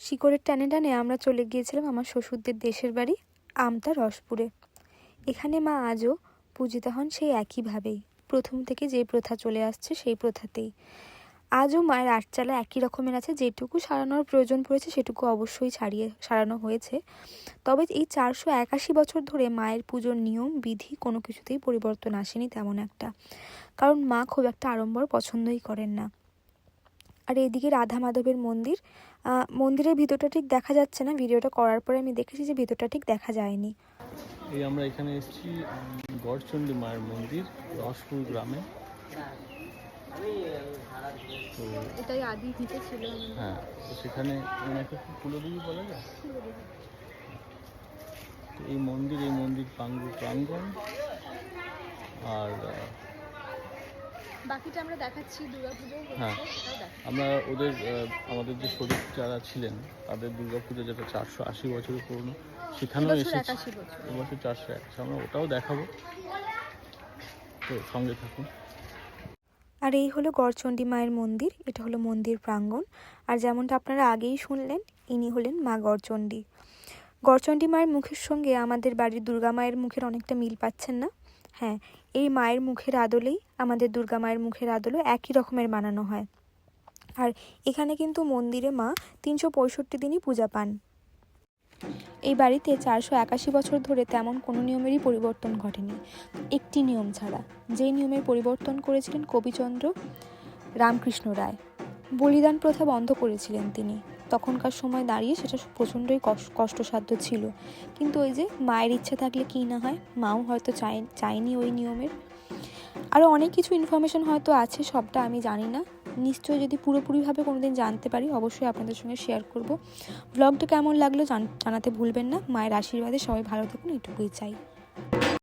শিকড়ের টানে টানে আমরা চলে গিয়েছিলাম আমার শ্বশুরদের দেশের বাড়ি আমতা রসপুরে। এখানে মা আজও পূজিত হন সেই একইভাবেই, প্রথম থেকে যে প্রথা চলে আসছে সেই প্রথাতেই। আজও মায়ের আটচালা একই রকমের আছে, যেটুকু সারানোর প্রয়োজন পড়েছে সেটুকু অবশ্যই সারানো হয়েছে। তবে এই 481 বছর ধরে মায়ের পুজোর নিয়ম বিধি কোনো কিছুতেই পরিবর্তন আসেনি তেমন একটা, কারণ মা খুব একটা আড়ম্বর পছন্দই করেন না। আর এদিকে রাধা মাধবের মন্দির, মন্দিরের ভিতরটা ঠিক দেখা যাচ্ছে না, ভিডিওটা করার পরে আমি দেখেছি যে ভিতরটা ঠিক দেখা যায়নি। এই আমরা এখানে এসেছি গড়চণ্ডী মায়ের মন্দির রসপুর গ্রামে। তো এটাই আদি ভিটে ছিল। হ্যাঁ, তো সেখানে একটা কুলদেবী বলা যায়। তো এই মন্দির প্রাঙ্গণ। আর বাকিটা আমরা দেখাচ্ছি দুর্গাপুজো। হ্যাঁ, আমরা আমাদের যে শরীর যারা ছিলেন তাদের দুর্গাপুজো যেটা 480 বছরের পুরনো, সেখানেও এসেছি। এবছর 481, আমরা ওটাও দেখাবো, তো সঙ্গে থাকুন। আর এই হলো গড়চণ্ডী মায়ের মন্দির, এটা হলো মন্দির প্রাঙ্গণ। আর যেমনটা আপনারা আগেই শুনলেন, ইনি হলেন মা গড়চণ্ডী। গড়চণ্ডী মায়ের মুখের সঙ্গে আমাদের বাড়ির দুর্গা মায়ের মুখের অনেকটা মিল পাচ্ছেন না? হ্যাঁ, এই মায়ের মুখের আদলেই আমাদের দুর্গা মায়ের মুখের আদলও একই রকমের বানানো হয়। আর এখানে কিন্তু মন্দিরে মা 365 দিনই পূজা পান। এই বাড়িতে 481 বছর ধরে তেমন কোনো নিয়মেরই পরিবর্তন ঘটেনি, একটি নিয়ম ছাড়া, যেই নিয়মের পরিবর্তন করেছিলেন কবিচন্দ্র রামকৃষ্ণ রায়। বলিদান প্রথা বন্ধ করেছিলেন তিনি, তখনকার সময় দাঁড়িয়ে সেটা প্রচণ্ডই কষ্টসাধ্য ছিল। কিন্তু ওই যে মায়ের ইচ্ছা থাকলে কী না হয়, মাও হয়তো চায়নি ওই নিয়মের। আরও অনেক কিছু ইনফরমেশন হয়তো আছে, সবটা আমি জানি না, নিশ্চয়ই যদি পুরোপুরিভাবে কোনোদিন জানতে পারি অবশ্যই আপনাদের সঙ্গে শেয়ার করব। ব্লগটা কেমন লাগলো জানাতে ভুলবেন না। মায়ের আশীর্বাদে সবাই ভালো থাকুন, এটুকুই চাই।